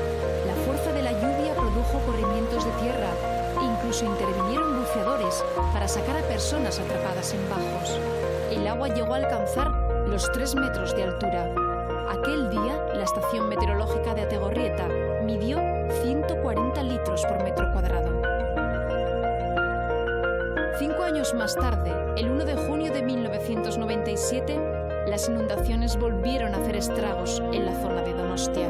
La fuerza de la lluvia produjo corrimientos de tierra e incluso intervinieron buceadores para sacar a personas atrapadas en bajos. El agua llegó a alcanzar los 3 metros de altura. Aquel día, la estación meteorológica de Ategorrieta midió 140 litros por metro cuadrado. 5 años más tarde, el 1 de junio de 1997, las inundaciones volvieron a hacer estragos en la zona de Donostia.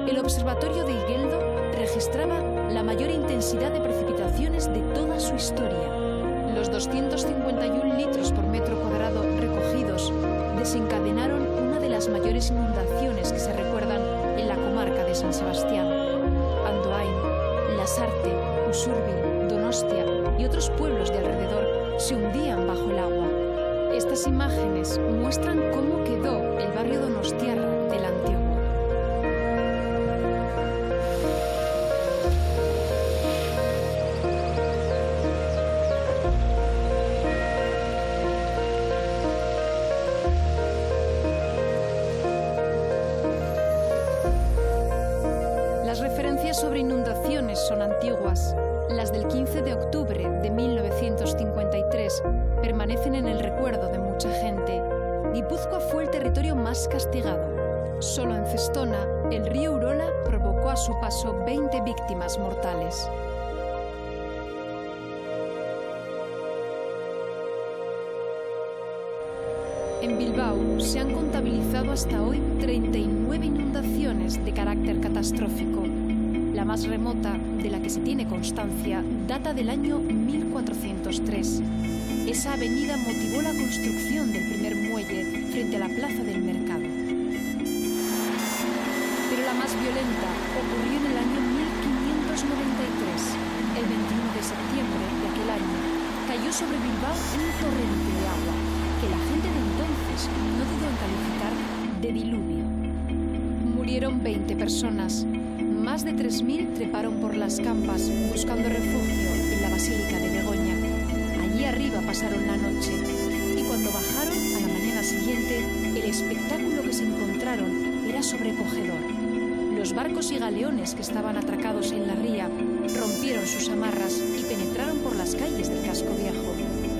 El observatorio de Igueldo registraba la mayor intensidad de precipitaciones de toda su historia. Los 251 litros por metro cuadrado recogidos desencadenaron una de las mayores inundaciones que se recuerdan en la comarca de San Sebastián. Andoain, Lasarte, Usurbil, Donostia y otros pueblos de alrededor se hundían bajo el agua. Estas imágenes muestran cómo quedó el barrio donostiarra del Antiguo. Las referencias sobre inundaciones son antiguas. Las del 15 de octubre de 1953 permanecen en el recuerdo de mucha gente. Guipúzcoa fue el territorio más castigado. Solo en Cestona, el río Urola provocó a su paso 20 víctimas mortales. En Bilbao se han contabilizado hasta hoy 39 inundaciones de carácter catastrófico. La más remota, de la que se tiene constancia, data del año 1403. Esa avenida motivó la construcción del primer muelle frente a la plaza del mercado. Pero la más violenta ocurrió en el año 1593. El 21 de septiembre de aquel año cayó sobre Bilbao un torrente de agua que la gente de entonces no dudó en de diluvio. Murieron 20 personas. Más de 3.000 treparon por las campas buscando refugio en la Basílica de Begoña. Allí arriba pasaron la noche y cuando bajaron a la mañana siguiente, el espectáculo que se encontraron era sobrecogedor. Los barcos y galeones que estaban atracados en la ría rompieron sus amarras y penetraron por las calles del casco viejo,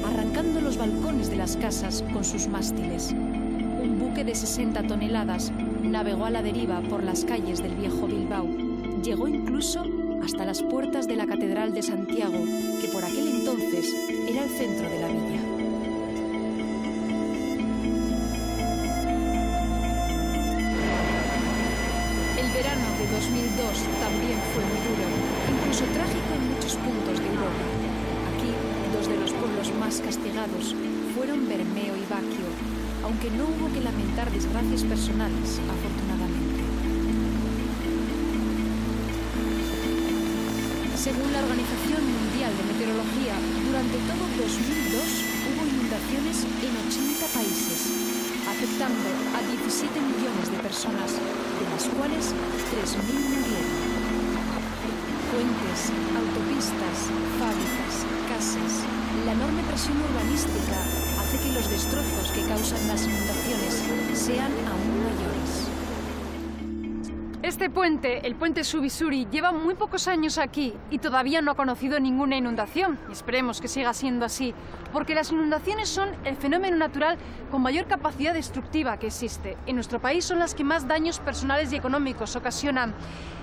arrancando los balcones de las casas con sus mástiles. Un buque de 60 toneladas navegó a la deriva por las calles del viejo Bilbao. Llegó incluso hasta las puertas de la Catedral de Santiago, que por aquel entonces era el centro de la villa. El verano de 2002 también fue muy duro, incluso trágico en muchos puntos de Europa. Aquí, dos de los pueblos más castigados fueron Bermeo y Baquio, aunque no hubo que lamentar desgracias personales, afortunadamente. Según la Organización Mundial de Meteorología, durante todo 2002 hubo inundaciones en 80 países, afectando a 17 millones de personas, de las cuales 3.000 murieron. Puentes, autopistas, fábricas, casas, la enorme presión urbanística hace que los destrozos que causan las inundaciones sean aún mayores. Este puente, el puente Subisuri, lleva muy pocos años aquí y todavía no ha conocido ninguna inundación. Y esperemos que siga siendo así, porque las inundaciones son el fenómeno natural con mayor capacidad destructiva que existe. En nuestro país son las que más daños personales y económicos ocasionan,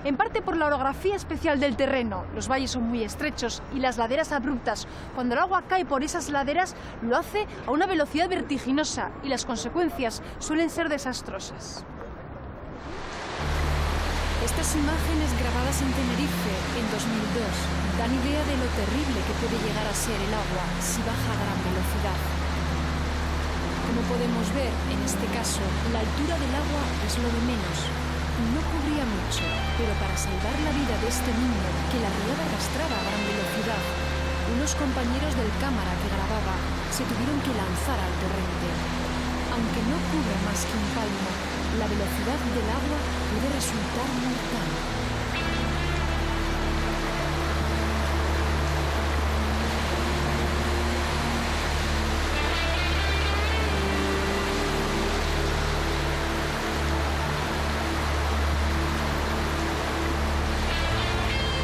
en parte por la orografía especial del terreno. Los valles son muy estrechos y las laderas abruptas. Cuando el agua cae por esas laderas, lo hace a una velocidad vertiginosa y las consecuencias suelen ser desastrosas. Estas imágenes grabadas en Tenerife en 2002 dan idea de lo terrible que puede llegar a ser el agua si baja a gran velocidad. Como podemos ver, en este caso, la altura del agua es lo de menos. No cubría mucho, pero para salvar la vida de este niño que la riada arrastraba a gran velocidad, unos compañeros del cámara que grababa se tuvieron que lanzar al torrente. Aunque no cubre más que un palmo, la velocidad del agua puede resultar mortal.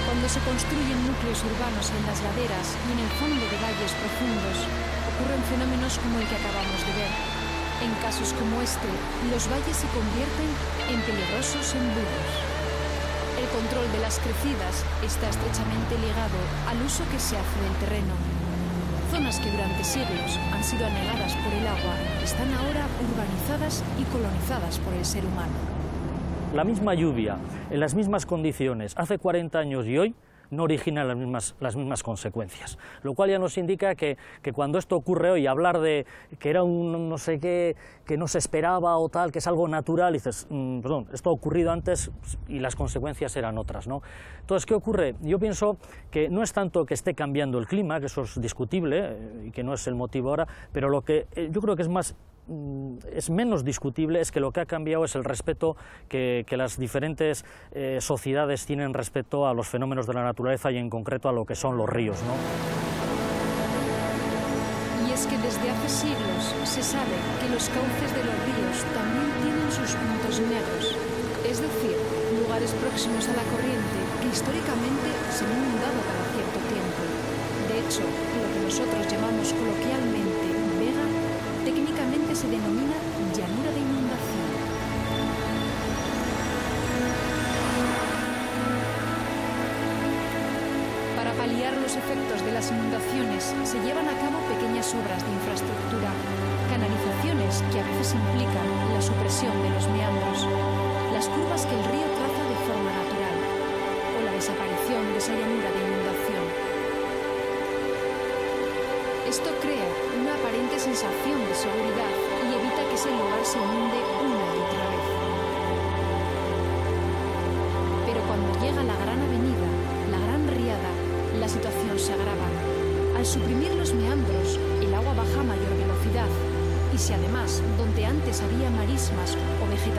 Cuando se construyen núcleos urbanos en las laderas y en el fondo de valles profundos, ocurren fenómenos como el que acabamos de ver. En casos como este, los valles se convierten en peligrosos embudos. El control de las crecidas está estrechamente ligado al uso que se hace del terreno. Zonas que durante siglos han sido anegadas por el agua están ahora urbanizadas y colonizadas por el ser humano. La misma lluvia, en las mismas condiciones, hace 40 años y hoy, no origina las mismas consecuencias. Lo cual ya nos indica que cuando esto ocurre hoy, hablar de que era un no sé qué, que no se esperaba o tal, que es algo natural, y dices, perdón, esto ha ocurrido antes y las consecuencias eran otras, ¿no? Entonces, ¿qué ocurre? Yo pienso que no es tanto que esté cambiando el clima, que eso es discutible y que no es el motivo ahora, pero lo que yo creo que es menos discutible es que lo que ha cambiado es el respeto que las diferentes sociedades tienen respecto a los fenómenos de la naturaleza y en concreto a lo que son los ríos, ¿no? Y es que desde hace siglos se sabe que los cauces de los ríos también tienen sus puntos negros, es decir, lugares próximos a la corriente que históricamente se han inundado cada cierto tiempo. De hecho, lo que nosotros llamamos coloquialmente vega, técnicamente se denomina llanura de inundación. Para paliar los efectos de las inundaciones se llevan a cabo pequeñas obras de infraestructura, canalizaciones que a veces implican la supresión de los meandros, las curvas que el río traza de forma natural o la desaparición de esa llanura de inundación. Esto crea una aparente sensación de seguridad y evita que ese lugar se inunde una y otra vez. Pero cuando llega la gran avenida, la gran riada, la situación se agrava. Al suprimir los meandros, el agua baja a mayor velocidad. Y si además, donde antes había marismas o vegetación,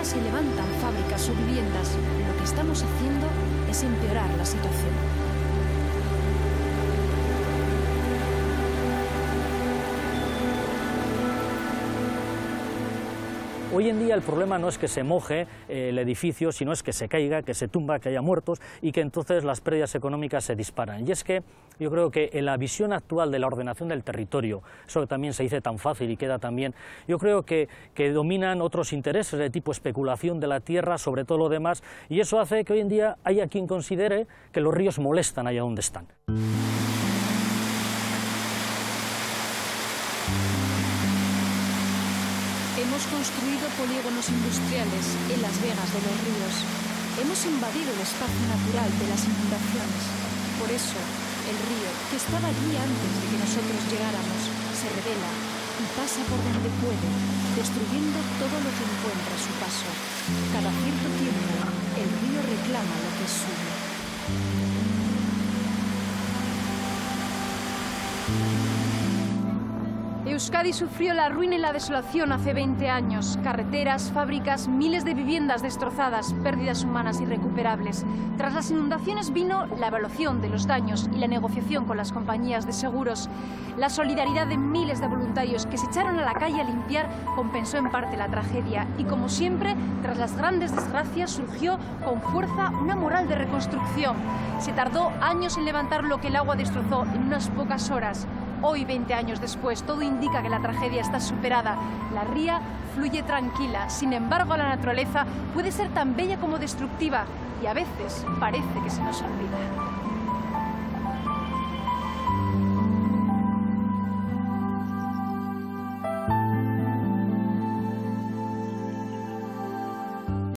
se levantan fábricas o viviendas, lo que estamos haciendo es empeorar la situación. Hoy en día el problema no es que se moje el edificio, sino es que se caiga, que se tumba, que haya muertos y que entonces las pérdidas económicas se disparan. Y es que yo creo que en la visión actual de la ordenación del territorio, eso que también se dice tan fácil y queda tan bien, yo creo que dominan otros intereses de tipo especulación de la tierra sobre todo lo demás, y eso hace que hoy en día haya quien considere que los ríos molestan allá donde están. Hemos construido polígonos industriales en las vegas de los ríos. Hemos invadido el espacio natural de las inundaciones. Por eso, el río, que estaba allí antes de que nosotros llegáramos, se revela y pasa por donde puede, destruyendo todo lo que encuentra a su paso. Cada cierto tiempo, el río reclama lo que es suyo. Euskadi sufrió la ruina y la desolación hace 20 años. Carreteras, fábricas, miles de viviendas destrozadas, pérdidas humanas irrecuperables. Tras las inundaciones vino la evaluación de los daños y la negociación con las compañías de seguros. La solidaridad de miles de voluntarios que se echaron a la calle a limpiar compensó en parte la tragedia. Y como siempre, tras las grandes desgracias surgió con fuerza una moral de reconstrucción. Se tardó años en levantar lo que el agua destrozó en unas pocas horas. Hoy, 20 años después, todo indica que la tragedia está superada. La ría fluye tranquila. Sin embargo, la naturaleza puede ser tan bella como destructiva y a veces parece que se nos olvida.